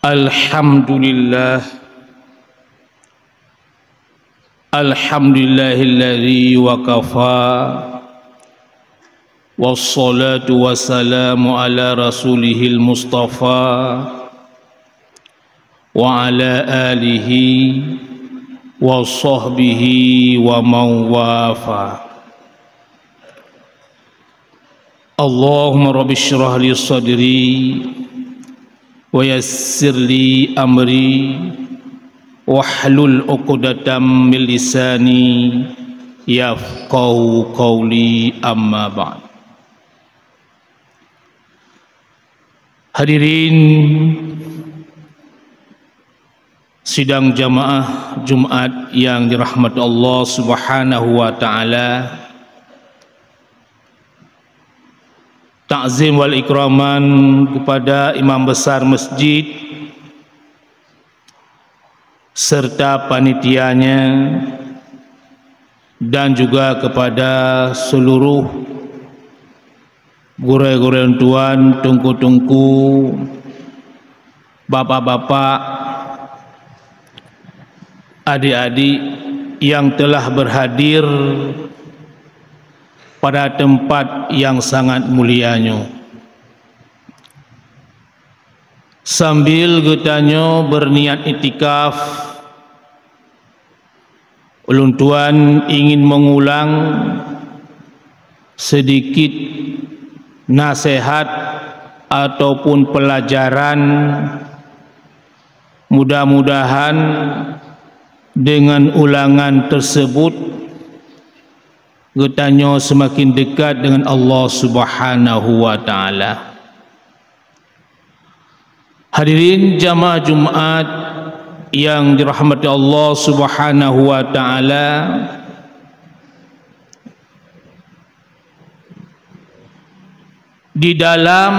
Alhamdulillah, alhamdulillahilladzi wakafa, wassalatu wassalamu ala rasulihil mustafa wa ala alihi wa sahbihi wa man wafa. Allahumma rabbi shrah li sadri wa yassir li amri wahlul 'uqdatam min lisani yafqahu qawli, amma ba'd. Hadirin sidang jamaah Jumat yang dirahmati Allah Subhanahu wa taala, takzim wal ikraman kepada imam besar masjid serta panitianya, dan juga kepada seluruh guru-guru tuan, tungku-tungku, bapak-bapak, adik-adik yang telah berhadir pada tempat yang sangat mulianya. Sambil getanya berniat itikaf, ulun tuan ingin mengulang sedikit nasihat ataupun pelajaran. Mudah-mudahan dengan ulangan tersebut getanya semakin dekat dengan Allah Subhanahu wa taala. Hadirin jamaah Jumat yang dirahmati Allah Subhanahu wa taala, di dalam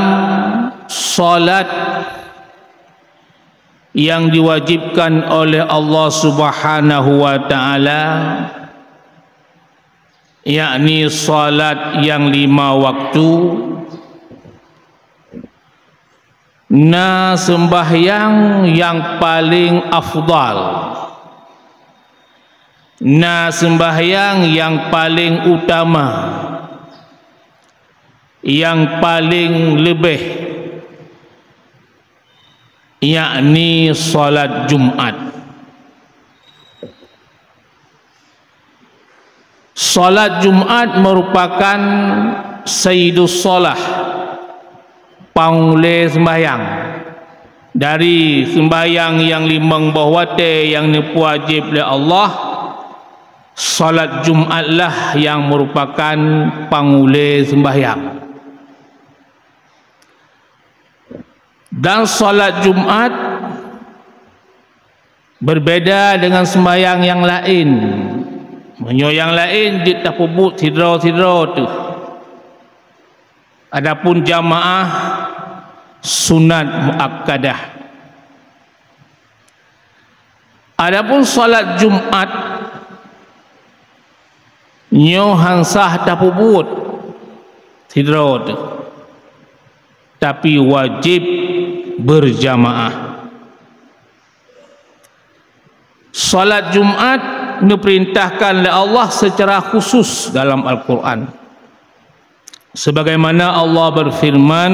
salat yang diwajibkan oleh Allah Subhanahu wa taala, yakni salat yang 5 waktu, sembahyang yang paling afdal, sembahyang yang paling utama, yang paling lebih, yakni salat Jumat. Salat Jumat merupakan sayyidus salah, paulai sembahyang. Dari sembahyang yang 5 bahwate yang wajib oleh Allah, salat Jumatlah yang merupakan pangulai sembahyang. Dan salat Jumat berbeda dengan sembahyang yang lain. Yang lain dia tak pubut sidra-sidra tu. Adapun jamaah sunat muakkadah. Adapun salat Jumat hansah tak pubut sidra tu, tapi wajib berjamaah. Salat Jumat diperintahkan oleh Allah secara khusus dalam Al-Quran, sebagaimana Allah berfirman,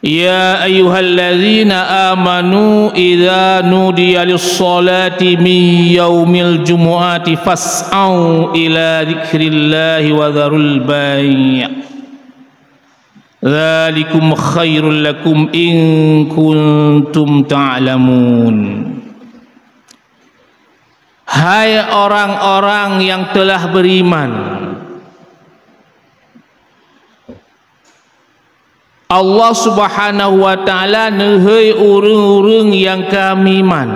ya ayyuhallazina amanu idza nudiya lis-salati min yaumil jumu'ati fas'au ila dzikrillahi wa dzarul bai', dzalikum khairul lakum in kuntum ta'lamun. Hai orang-orang yang telah beriman, Allah Subhanahu wa taala nehei urang-urang yang kamiman,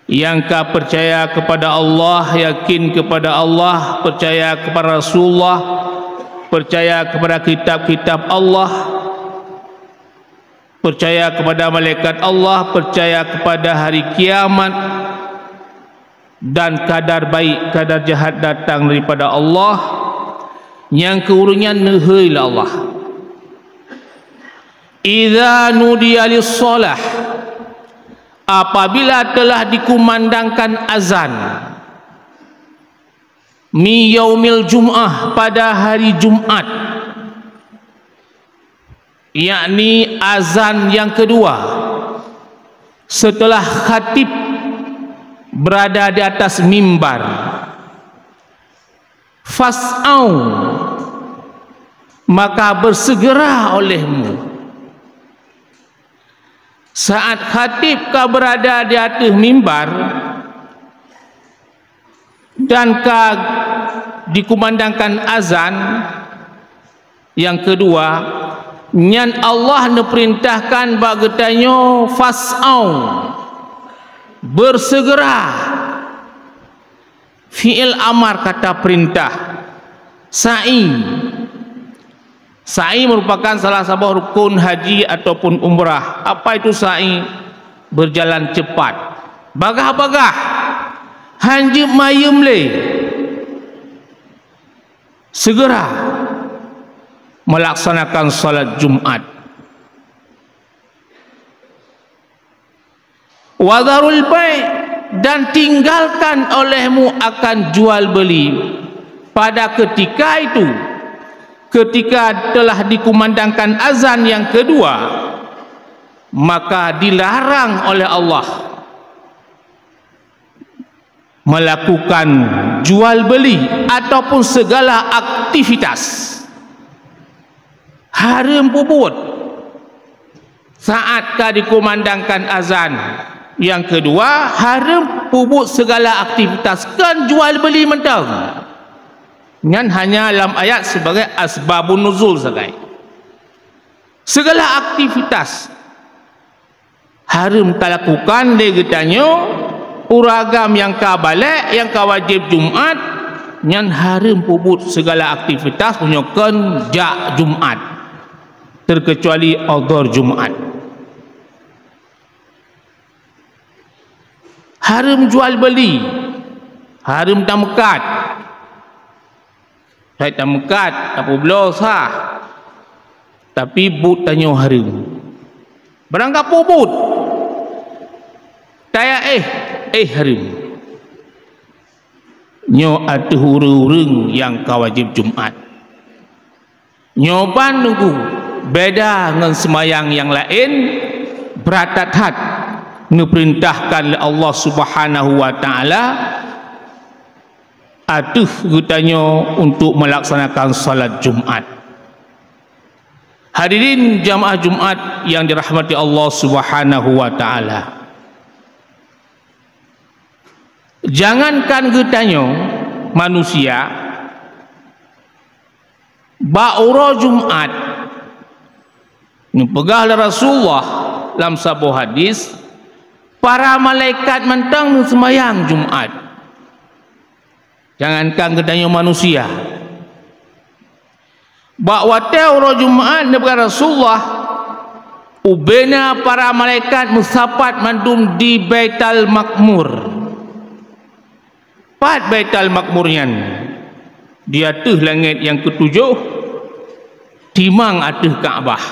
yang percaya kepada Allah, yakin kepada Allah, percaya kepada Rasulullah, percaya kepada kitab-kitab Allah, percaya kepada malaikat Allah, percaya kepada hari kiamat, dan kadar baik kadar jahat datang daripada Allah, yang keurungan neheilah Allah. idza nudiya lis-shalah, apabila telah dikumandangkan azan, mi yaumil jum'ah, pada hari Jumat, yakni azan yang kedua setelah khatib berada di atas mimbar, fas'au, maka bersegera olehmu. Saat khatib kau berada di atas mimbar dan kau dikumandangkan azan yang kedua, nyan Allah neperintahkan bagetanyo fas'au, bersegera. Fi'il amar, kata perintah. Sa'i merupakan salah satu rukun haji ataupun umrah. Apa itu sa'i? Berjalan cepat, bagah-bagah, hanjib mayum le, segera melaksanakan salat Jumat. Wadharul bai', dan tinggalkan olehmu akan jual beli. Pada ketika itu, ketika telah dikumandangkan azan yang kedua, maka dilarang oleh Allah melakukan jual beli ataupun segala aktivitas. Haram puput saat dikumandangkan azan yang kedua, haram puput segala aktivitas, kan jual beli mentang. Ngan hanya dalam ayat sebagai asbabun nuzul sagai. Segala aktivitas haram tak lakukan degetanyo, uragam yang ka balik, yang ka wajib Jumat, ngan haram puput segala aktivitas punyakan jak Jumat, terkecuali odor Jumat. Haram jual beli, haram tamekat. Saya tamekat apa belah sah, tapi but tanya haram. Berangkat puput taya haram. Nyo ada hurung yang kawajib Jumat. Nyoban nunggu beda dengan semayang yang lain, beratat-hat diperintahkan oleh Allah Subhanahu wa taala atuh gutanyo untuk melaksanakan salat Jumat. Hadirin jamaah Jumat yang dirahmati Allah Subhanahu wa taala, jangankan gutanyo manusia, ba'ura Jumat nyepegah Rasulullah dalam sebuah hadis, para malaikat mentang semayang Jumat. Jangankan katanya manusia, bakwate ura Jumat daripada Rasulullah, ubena para malaikat musapat mandum di Baitul Makmur. Pat Baitul Makmurnya di atas langit yang ketujuh, timang atas Kaabah,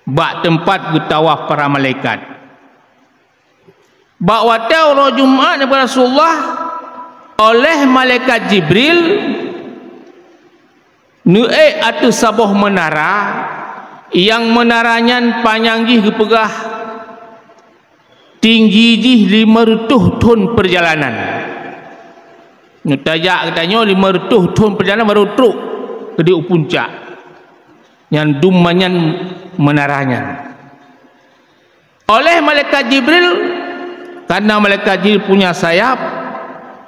bak tempat getawaf para malaikat. Bakwate ura Jumat daripada Rasulullah oleh malaikat Jibril nu'e atas sabuh menara, yang menaranya panjangih kepegah tinggi jih 500 ton perjalanan. Nutajak katanya 500 ton perjalanan baru truk ke di puncak yang dumannya menaranya oleh malaikat Jibril, karena malaikat Jibril punya sayap,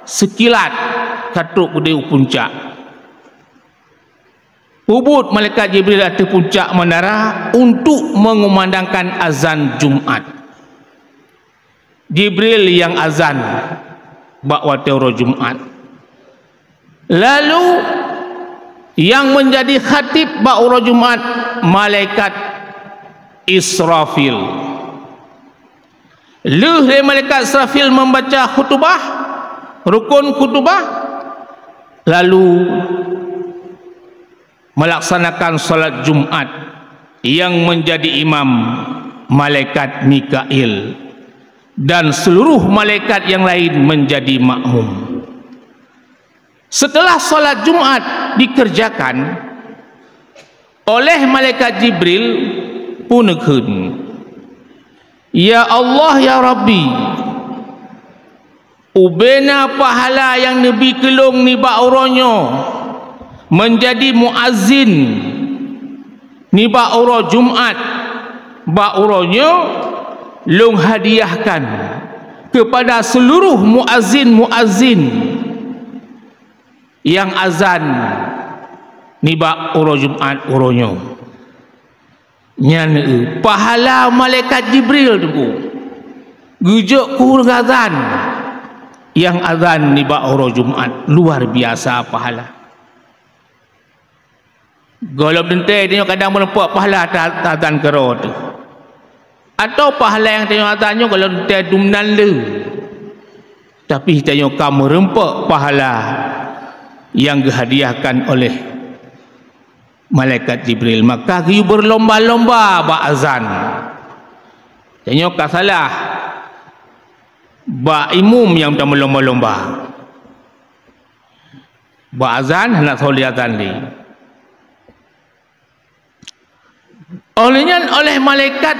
sekilat katruk di puncak. Ubud malaikat Jibril atas puncak menara untuk mengumandangkan azan Jumat. Jibril yang azan bakwate ura Jumat. Lalu yang menjadi khatib bakwate Jumat malaikat Israfil. Malaikat Israfil membaca khutbah, rukun khutbah, lalu melaksanakan salat Jumat yang menjadi imam malaikat Mikail, dan seluruh malaikat yang lain menjadi makmum. Setelah solat Jumat dikerjakan oleh malaikat Jibril punekeun, ya Allah ya Rabbi, ubena pahala yang Nabi kelong ni ba'uronyo menjadi muazzin ni ba'uro Jumat, ba'uronyo long hadiahkan kepada seluruh muazzin-muazzin yang azan ni ba'uro Jumat uronyo. Nyan pahala malaikat Jibril tu gujuk ku azan yang azan ni ba'uro Jumat, luar biasa pahala. Golop dentai tengok kadang menempat pahala azan kero tu, atau pahala yang tengok azannya kalau dentai dumnan le, tapi tengok kamu rempak pahala yang dihadiahkan oleh malaikat Jibril. Maka you berlomba-lomba ba'azan. Tengok tak salah ba'imum yang tak berlomba-lomba ba'azan hendak soli azan li. Oleh malaikat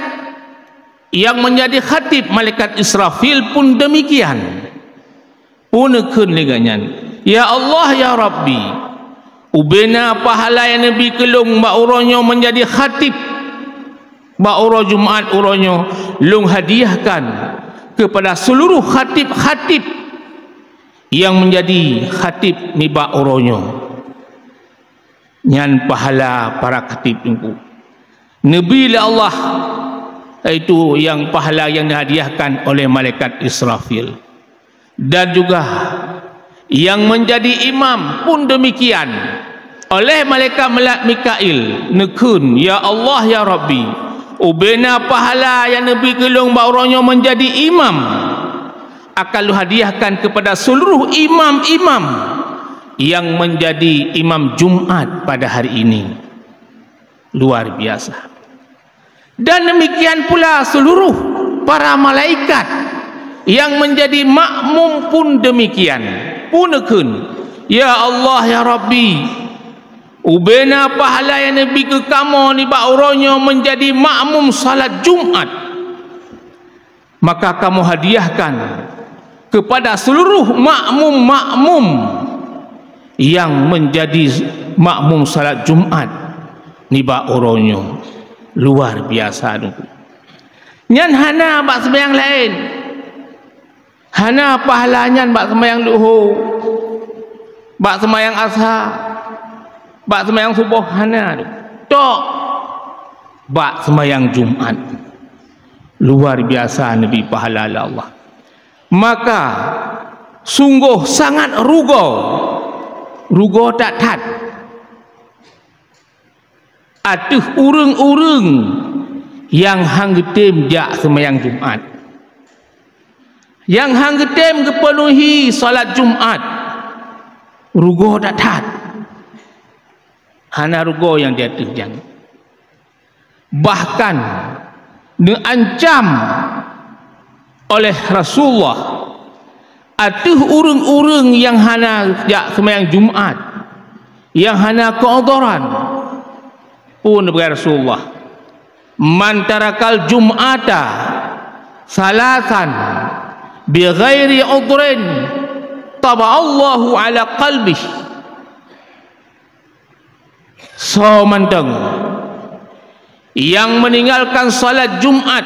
yang menjadi khatib, malaikat Israfil pun demikian. Punekeun leganyan, ya Allah ya Rabbi, ubena pahala yang Nabi kelung ba'uronyo menjadi khatib ba'uro Jumat uronyo, lung hadiahkan kepada seluruh khatib-khatib yang menjadi khatib ni ba'uronyo. Nyan pahala para khatib itu Nabi la Allah, itu yang pahala yang dihadiahkan oleh malaikat Israfil. Dan juga yang menjadi imam pun demikian, oleh malaikat Mikail nekun, ya Allah ya Rabbi, ubena pahala yang Nabi kelung ba'uronyo menjadi imam akan lu hadiahkan kepada seluruh imam-imam yang menjadi imam Jumat pada hari ini. Luar biasa. Dan demikian pula seluruh para malaikat yang menjadi makmum pun demikian. Punekeun, ya Allah ya Rabbi, ubena pahala yang Nabi ke kamu ni ba'uronyo menjadi makmum salat Jumat, maka kamu hadiahkan kepada seluruh makmum-makmum yang menjadi makmum salat Jumat ni ba'uronyo. Luar biasa tu. Nyan hana bak sembahyang lain, hana pahalanya bak sembahyang duhur, bak sembahyang ashar, bak sembahyang subuh, hana tu. Tok bak sembahyang Jumat. Luar biasa Nabi pahala Allah. Maka sungguh sangat rugo tak tat atuh urang-urang yang hanggetem jak sembahyang Jumat, yang hanggetem kepenuhi salat Jumat, rugo tak tat, hana rugo yang dia terjang, bahkan diancam oleh Rasulullah atuh urang-urang yang hana jak sembahyang Jumat, yang hana keodoran pun berkata Rasulullah, man tarakal Jum'ata salasan bi ghairi udrin taba'allahu ala qalbih. So manteng yang meninggalkan salat Jumat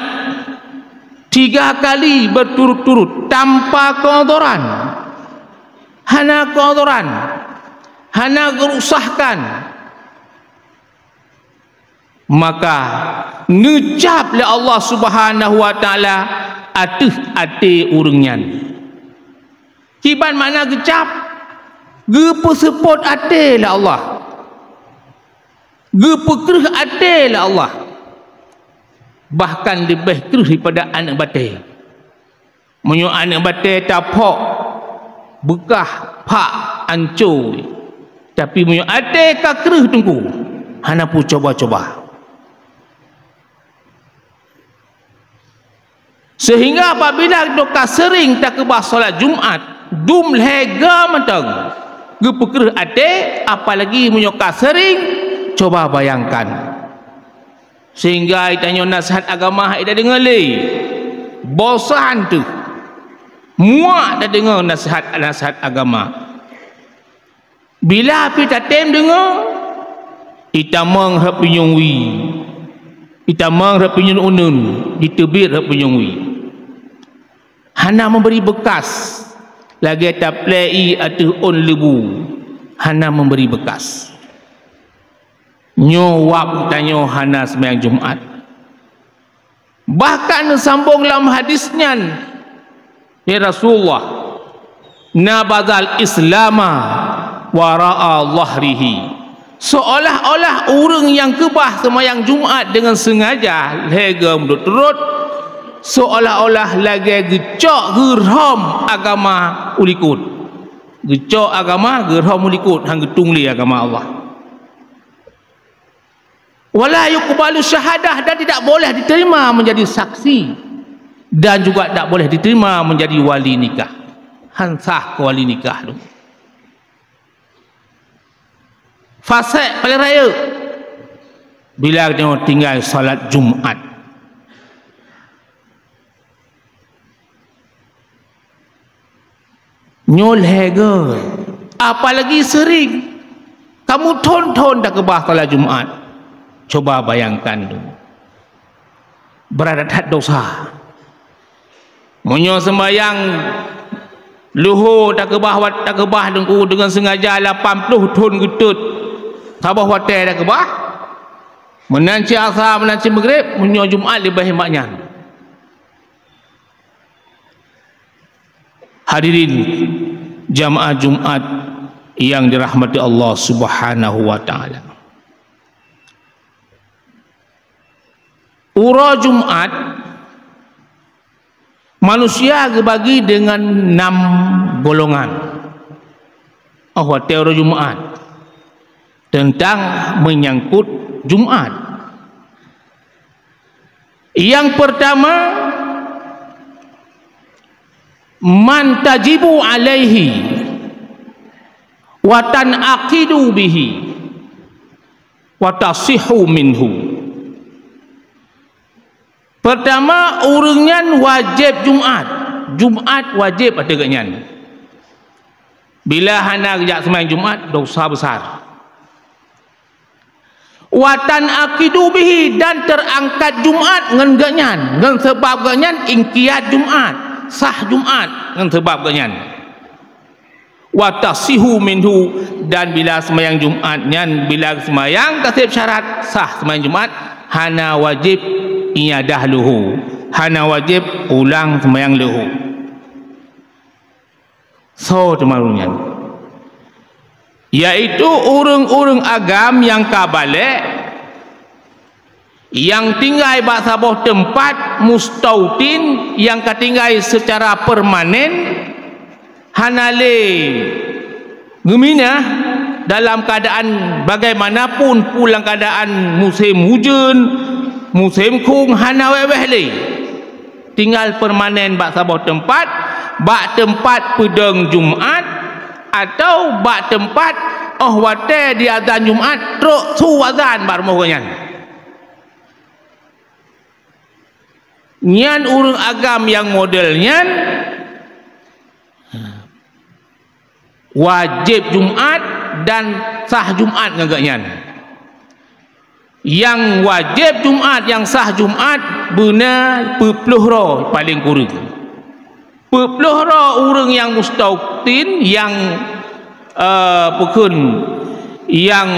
3 kali berturut-turut tanpa keodoran, hana keodoran, hana gerusahkan, maka ngecap le Allah Subhanahu wa taala atuh ate urangnya. Kiban makna gecap? Gepesepot ate la Allah, gepekreh ate la Allah, bahkan lebih kereh daripada anak batai. Menyo anak batai tapok bekah pak ancur, tapi menyo ate ka kereh tunggu hana pu coba-coba. Sehingga apabila doka sering tak kebah solat Jumaat, dum lega mentang gepeker ate, apalagi menyoka sering, coba bayangkan. Sehingga itanya nasihat agama ida dengar le. Bosan tu. Muak dah dengar nasihat agama. Bila api tatem dengar, ita meng hap penyungwi. Ita meng hap penyunun, ditebir hap penyungwi. Hana memberi bekas. Lagi tak play atau on lebu. Hana memberi bekas. Nyowap tanya hana sembahyang Jumaat. Bahkan sambung dalam hadisnya, ya Rasulullah, nabadal islama wara'a dhahrihi. Seolah-olah orang yang kebah sembahyang Jumaat dengan sengaja lega mendut-turut, seolah-olah lagi gecok geram agama ulikut. Gecok agama geram ulikut hang getungli agama Allah. Wala yuqbalu syahadah, dan tidak boleh diterima menjadi saksi, dan juga tak boleh diterima menjadi wali nikah. Hansah ke wali nikah tu. Fasik paling raya bila dia tinggal salat Jumaat. Nyol hega, apalagi sering kamu tonton tak kebah salat Jumaat. Coba bayangkan tu, beradat dosa. Munyo sembayang luhur tak kebah dengku dengan sengaja 80 ton getut. Sabah hotel tak kebah. Menanci asar, menanci maghrib, munyo Jumaat lebih hebatnya. Hadirin jamaah Jumaat yang dirahmati Allah Subhanahu wa taala. Ura Jumaat manusia dibagi dengan 6 golongan. Ura Jumaat tentang menyangkut Jumaat. Yang pertama, man tajibu alaihi wa tanaqidu bihi wa tasihu minhu. Pertama, orangnya wajib Jumaat. Jumaat wajib ada kenyan. Bila hana kerja sembahyang Jumaat, dosa besar. Watan akidu bihi, dan terangkat Jumaat dengan kenyan. Dengan sebab kenyan, ingkiat Jumaat. Sah Jumaat dengan sebab kenyan. Watasihu minhu, dan bila sembahyang Jumaatnya, bila sembahyang kasih syarat sah sembahyang Jumaat, hana wajib iadah luhu, hana wajib ulang sembahyang luhu. So temarunya, yaitu orang-orang agam yang kabalik, yang tinggal bak sabah tempat mustautin, yang ketinggal secara permanen, hanale gemina dalam keadaan bagaimanapun, pulang keadaan musim hujan, musim kung, hana weweh le, tinggal permanen bak sabah tempat, bak tempat pedang Jumaat, atau bak tempat wate di azan Jumaat teruk su azan bar mohonyan. Nyan urang agam yang modelnya wajib Jumaat dan sah Jumaat ngagaknya. Yang wajib Jumaat, yang sah Jumaat benar 40 roh paling kurang. 40 roh orang yang mustautin, yang yang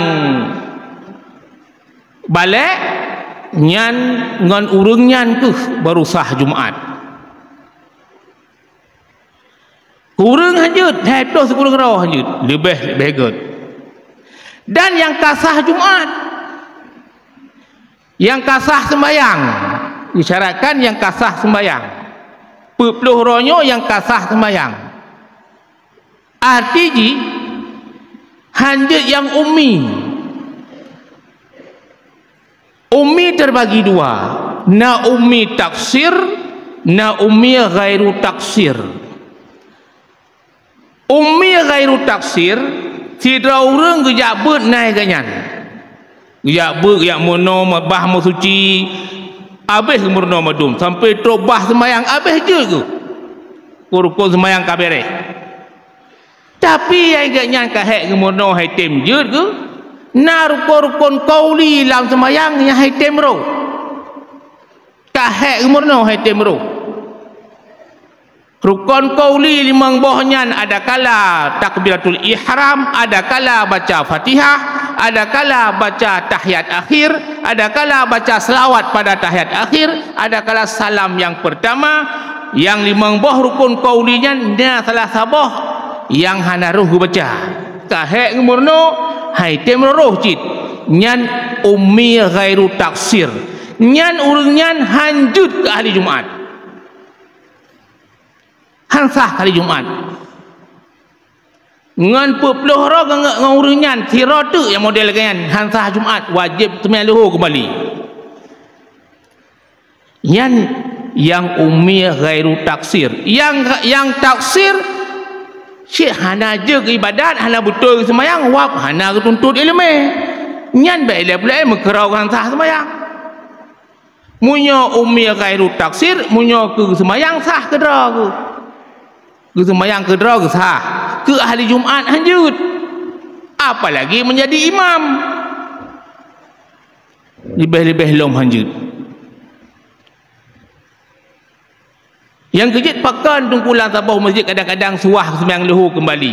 balik nyan ngan urang nyan tu baru sah Jumaat. Kurang hanyut, hedoh sekurang roh hanyut, lebih good. Dan yang kasah Jumaat, yang kasah sembayang, disyaratkan yang kasah sembayang, 40 rohnya yang kasah sembayang. Artinya hanyut yang ummi. Ummi terbagi dua, na ummi taksir, na ummi ghairu taksir. Ummi ghairu taksir tidak orang gejak ber naik ganyan. Gejak ber gejak mono bah mo suci habis murno madum sampai tobah semayang habis je ke. Rukun semayang kabere. Tapi yang ganyan kahek mono hai tem je ke. Na rukun qauli dalam semayang yang hai tem ro. Kahek murno hai tem ro. Rukun qauli limang bohnya ada kala takbiratul ihram, ada kala baca Fatihah, ada kala baca tahiyat akhir, ada kala baca selawat pada tahiyat akhir, ada kala salam yang pertama. Yang limang boh rukun qaulinya nya salah sabah yang hana ruh baca. Kahek murno hai tem roh cit. Nyan ummi ghairu taksir. Nyan urang nyan hanjut ke ahli Jumaat. Hansah kali Jumaat ngan pepuluh ro ngan urunyan sira tu yang model kan hansah Jumaat wajib sembahyang luhur kembali. Yang ummi ghairu taksir, yang taksir syekh hana je ke ibadat, hana betul ke sembahyang, wap hana ke tuntut ilmu nyan baik pula mekerau hansah sembahyang. Munyo ummi ghairu taksir munyo ke sembahyang sah ke dra ke sembahyang ke dra ke sah ke ahli Jumaat hanjut, apalagi menjadi imam lebih-lebih lom hanjut. Yang kejut pakan tungkulan sabah masjid kadang-kadang suah sembahyang luhur kembali.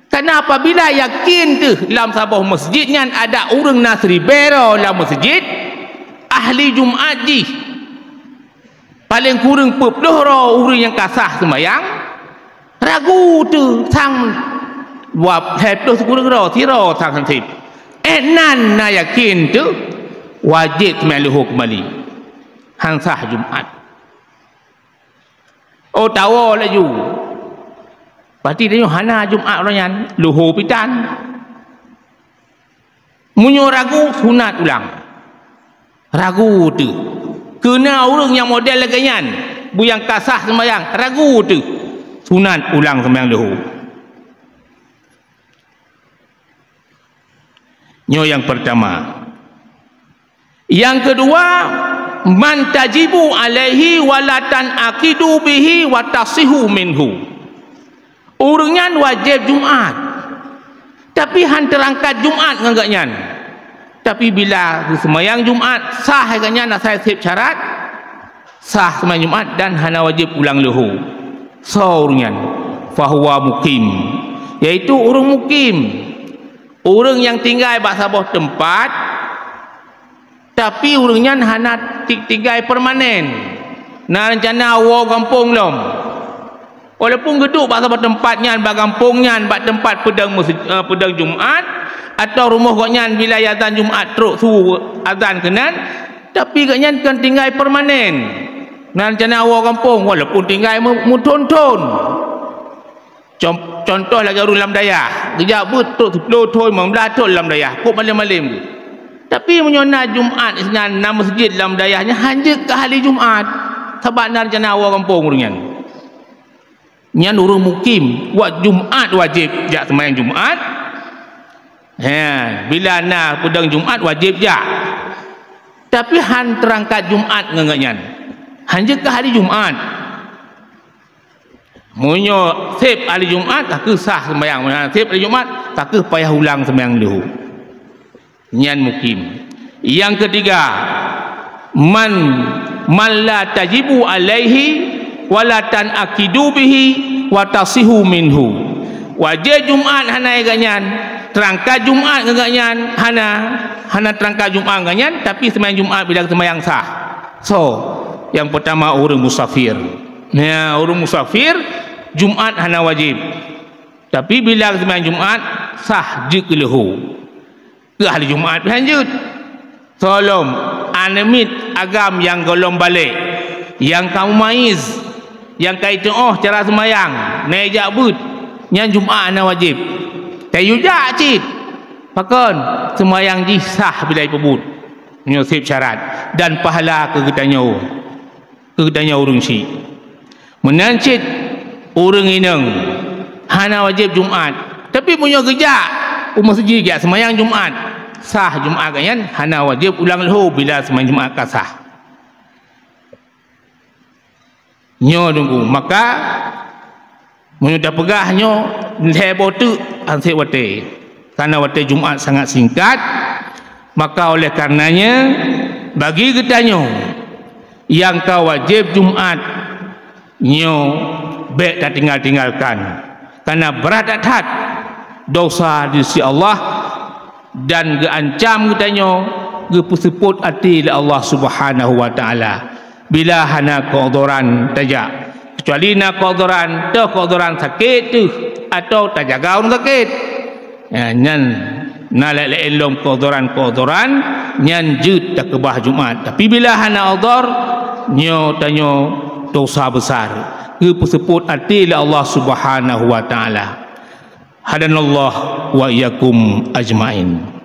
Karena apabila yakin tu dalam sabah masjidnya ada orang nasri bero dalam masjid, ahli Jumaat ji paling kurang 40 orang yang kasah sembahyang ragu tu sang wap hetus kurang ro tiro sang santip nan na yakin tu wajib sembahyang luhur kembali hansah Jumaat. Oh tahu laju berarti dia hana Jumaat orangnya luhur pitan munyo ragu sunat ulang ragu tu kena orang yang model laganyan bu yang kasah sembahyang ragu tu sunat ulang sembahyang luhur. Nyo yang pertama. Yang kedua, man tajibu alaihi walatan aqidu bihi wa tasihu minhu. Urungan wajib Jumaat. Tapi han terangkat Jumaat ngagaknyan. Tapi bila sembahyang Jumaat sah agaknya nak saya sip syarat sah sembahyang Jumaat dan hana wajib ulang luhur. Saurungan fahuwa mukim, yaitu orang mukim, orang yang tinggal bak sabah tempat tapi orangnya hana tinggal permanen. Nah rencana awal kampung lom, walaupun geduk bak sabah tempatnya bak kampungnya bak tempat pedang Jumaat atau rumah gaknya bila azan Jumaat teruk suruh azan kenan, tapi gaknya kan tinggal permanen. Nah rencana awal kampung walaupun tinggal muton-ton. Contoh lagi orang dalam dayah kejap betul 10 ton 15 ton dalam dayah kok malam-malam tu. Tapi menyona Jumaat isnan nama masjid dalam dayahnya hanya ke ahli Jumaat sebab nak rencana awal kampung orangnya. Nyan orang mukim buat Jumaat wajib jak sembahyang Jumaat. Bila nak pedang Jumaat wajib jak. Tapi han terangkat Jumaat ngangaknyan. Hanya ke hari Jumaat munyo sip hari Jumaat tak ke sah sembahyang, sip hari Jumaat tak ke payah ulang sembahyang luhur. Nyan mukim. Yang ketiga, man la tajibu alaihi walatan akidu bihi wa tasihu minhu. Wajib Jumaat hana ganyan, terangkat Jumaat ganyan, hana terangkat Jumaat ganyan tapi sembahyang Jumaat bila sembahyang sah. So yang pertama orang musafir. Ya, orang musafir Jumaat hana wajib. Tapi bila sembahyang Jumaat sah je ke luhur. Ke ahli Jumaat lanjut. Tolong animit agam yang golong balik. Yang kamu maiz, yang kaitu cara sembahyang, nejak but. Yang Jumaat hana wajib. Tayujak cit. Pakon sembahyang ji sah bila ipebut. Nyosip syarat dan pahala ke getanyo. kedanya urung si menancit urang inang hana wajib Jumaat tapi punya gejak masjid gak semayang Jumaat sah Jumaat kan hana wajib ulang lahu bila semayang Jumaat kasah nyo tunggu maka menyo dah pegah nyo lebo tu ansik wate karena wate Jumaat sangat singkat maka oleh karenanya bagi ketanyo yang kau wajib Jumaat nyo baik tak tinggalkan karena berat atat dosa di sisi Allah dan geancam ketanyo gepuseput hati Allah Subhanahu wa taala bila hana kodoran tajak kecuali nak kodoran tu kodoran sakit tu atau tak jaga orang sakit nyan nalek elom kodoran nyan jut tak kebah Jumaat tapi bila hana odor nyo tanyo dosa besar kepuseput hati Allah Subhanahu wa taala hadanallah wa iyyakum ajmain.